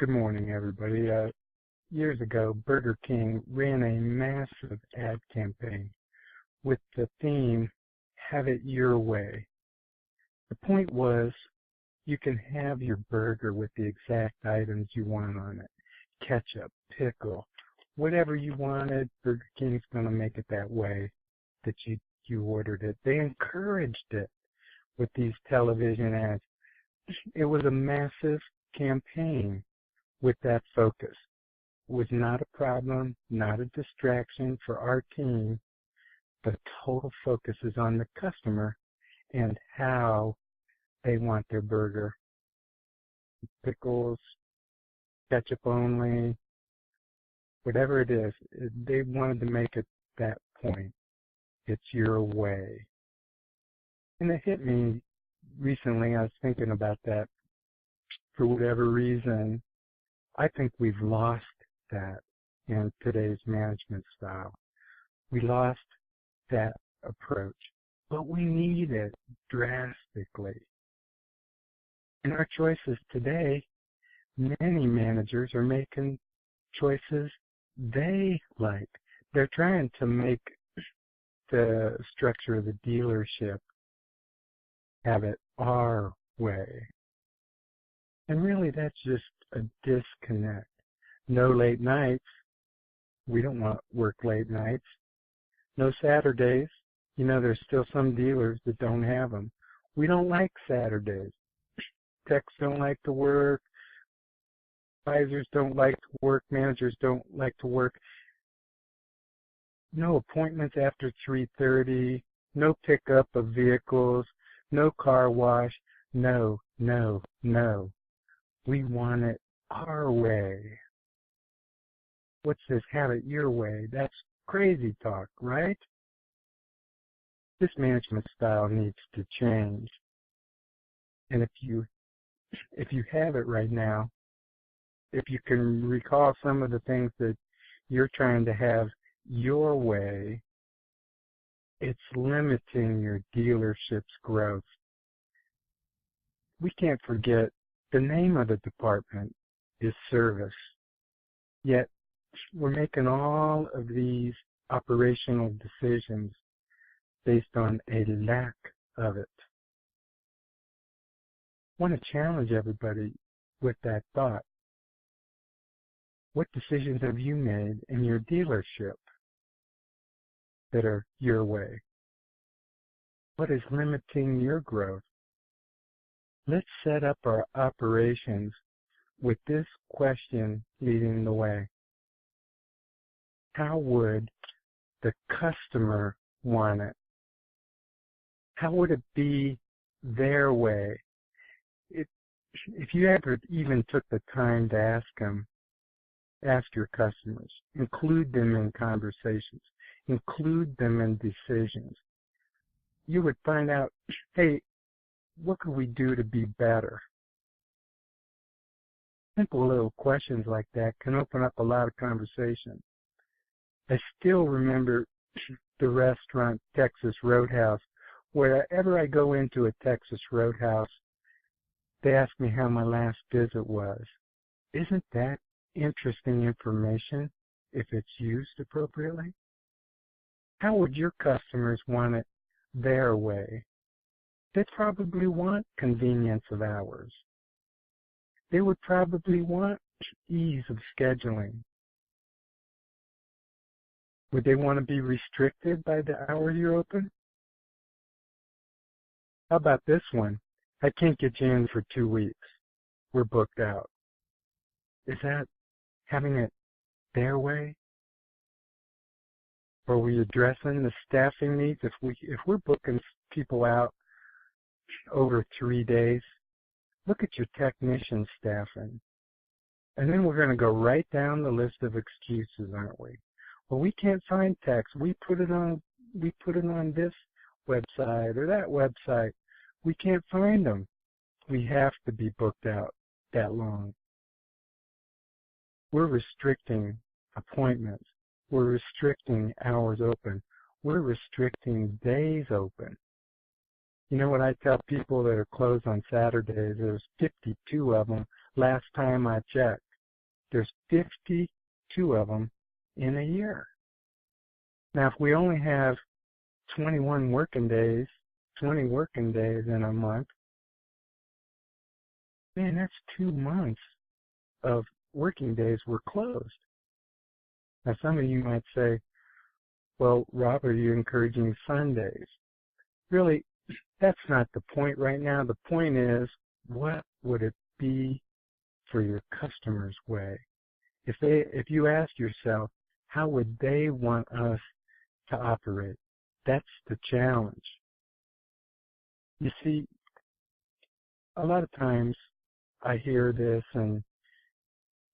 Good morning, everybody. Years ago, Burger King ran a massive ad campaign with the theme, Have It Your Way. The point was, you can have your burger with the exact items you want on it. Ketchup, pickle, whatever you wanted, Burger King's going to make it that way that you ordered it. They encouraged it with these television ads. It was a massive campaign with that focus. It was not a problem, not a distraction for our team. The total focus is on the customer and how they want their burger. Pickles, ketchup only, whatever it is, they wanted to make it that point. It's your way. And it hit me recently. I was thinking about that. For whatever reason, I think we've lost that in today's management style. We lost that approach, but we need it drastically. In our choices today, many managers are making choices they like. They're trying to make the structure of the dealership have it our way. And really, that's just a disconnect. No late nights. We don't want to work late nights. No Saturdays. You know, there's still some dealers that don't have them. We don't like Saturdays. Techs don't like to work. Advisors don't like to work. Managers don't like to work. No appointments after 3:30. No pickup of vehicles. No car wash. No, no, no. We want it our way. What's this, have it your way? That's crazy talk, right? This management style needs to change. And if you have it right now, if you can recall some of the things that you're trying to have your way, it's limiting your dealership's growth. We can't forget the name of the department is service. Yet we're making all of these operational decisions based on a lack of it. I want to challenge everybody with that thought. What decisions have you made in your dealership that are your way? What is limiting your growth? Let's set up our operations with this question leading the way. How would the customer want it? How would it be their way? If you ever even took the time to ask your customers, include them in conversations, include them in decisions, you would find out, hey, what could we do to be better? Simple little questions like that can open up a lot of conversation. I still remember the restaurant Texas Roadhouse. Wherever I go into a Texas Roadhouse, they ask me how my last visit was. Isn't that interesting information if it's used appropriately? How would your customers want it their way? They probably want convenience of hours. They would probably want ease of scheduling. Would they want to be restricted by the hours you're open? How about this one? I can't get you in for 2 weeks. We're booked out. Is that having it their way? Or are we addressing the staffing needs? If we're booking people out over 3 days, look at your technician staffing. And then we're going to go right down the list of excuses, aren't we? Well, we can't find techs. We put it on this website or that website. We can't find them. We have to be booked out that long. We're restricting appointments. We're restricting hours open. We're restricting days open. You know what I tell people that are closed on Saturdays? There's 52 of them last time I checked. There's 52 of them in a year. Now, if we only have 21 working days, 20 working days in a month, man, that's 2 months of working days we're closed. Now, some of you might say, well, Rob, are you encouraging Sundays? Really, that's not the point right now. The point is, what would it be for your customers' way? If you ask yourself, how would they want us to operate? That's the challenge. You see, a lot of times I hear this, and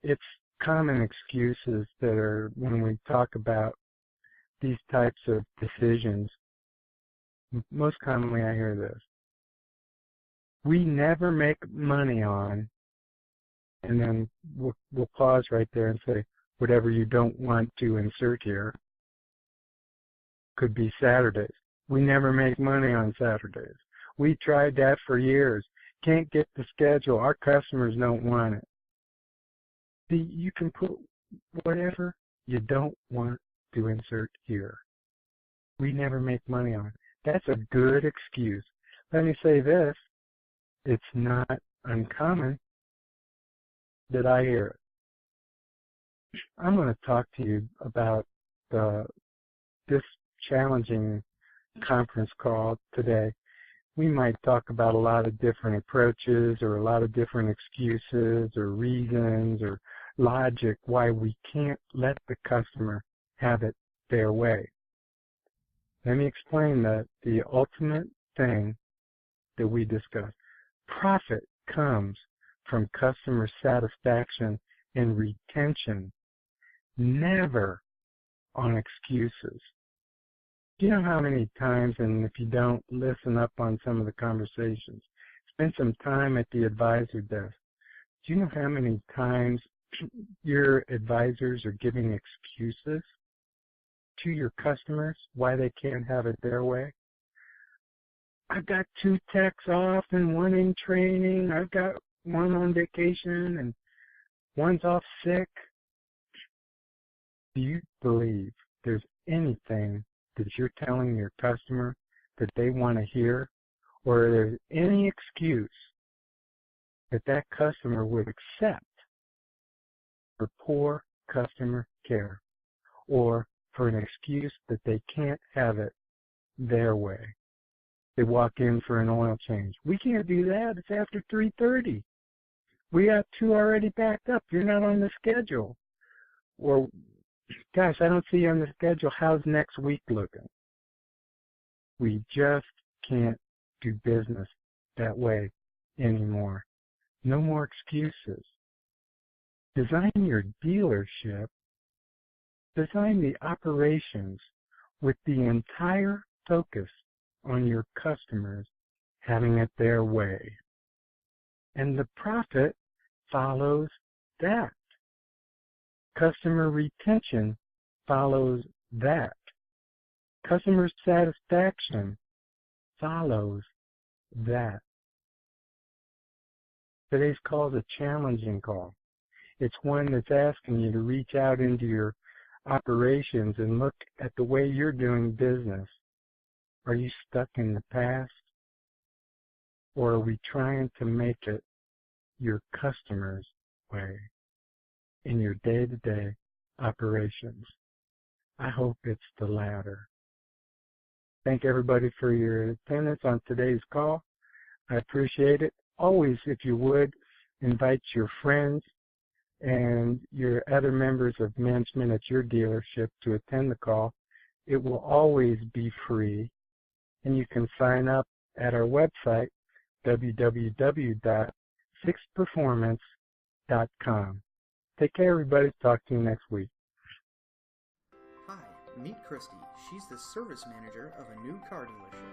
it's common excuses that are when we talk about these types of decisions. Most commonly I hear this: we never make money on, and then we'll pause right there and say, whatever you don't want to insert here could be Saturdays. We never make money on Saturdays. We tried that for years. Can't get the schedule. Our customers don't want it. See, you can put whatever you don't want to insert here. We never make money on it. That's a good excuse. Let me say this. It's not uncommon that I hear it. I'm going to talk to you about this challenging conference call today. We might talk about a lot of different approaches or a lot of different excuses or reasons or logic why we can't let the customer have it their way. Let me explain the ultimate thing that we discussed. Profit comes from customer satisfaction and retention, never on excuses. Do you know how many times, and if you don't, listen up on some of the conversations, spend some time at the advisor desk. Do you know how many times your advisors are giving excuses to your customers why they can't have it their way? I've got 2 techs off and 1 in training. I've got 1 on vacation and 1's off sick. Do you believe there's anything that you're telling your customer that they want to hear, or there's any excuse that customer would accept for poor customer care, or for an excuse that they can't have it their way? They walk in for an oil change. We can't do that. It's after 3:30. We got 2 already backed up. You're not on the schedule. Or, gosh, I don't see you on the schedule. How's next week looking? We just can't do business that way anymore. No more excuses. Design your dealership, design the operations with the entire focus on your customers having it their way. And the profit follows that. Customer retention follows that. Customer satisfaction follows that. Today's call is a challenging call. It's one that's asking you to reach out into your operations and look at the way you're doing business. Are you stuck in the past? Or are we trying to make it your customer's way in your day-to-day operations? I hope it's the latter. Thank everybody for your attendance on today's call. I appreciate it. Always, if you would, invite your friends and your other members of management at your dealership to attend the call. It will always be free, and you can sign up at our website, www.fixedperformance.com. Take care, everybody. Talk to you next week. Hi, meet Christy. She's the service manager of a new car dealership.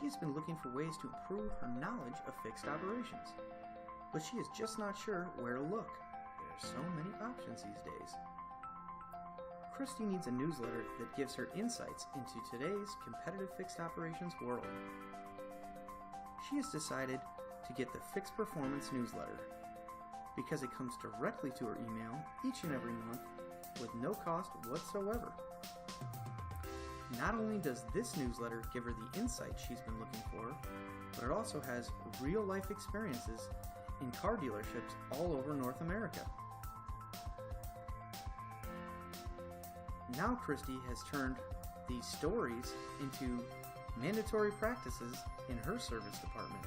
She's been looking for ways to improve her knowledge of fixed operations, but she is just not sure where to look. There are so many options these days. Christy needs a newsletter that gives her insights into today's competitive fixed operations world. She has decided to get the Fixed Performance newsletter. because it comes directly to her email each and every month with no cost whatsoever. Not only does this newsletter give her the insight she's been looking for, but it also has real-life experiences in car dealerships all over North America. Now Christy has turned these stories into mandatory practices in her service department.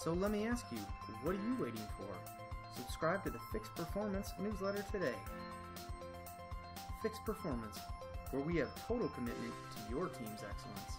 So let me ask you, what are you waiting for? Subscribe to the Fixed Performance newsletter today. Fixed Performance, where we have total commitment to your team's excellence.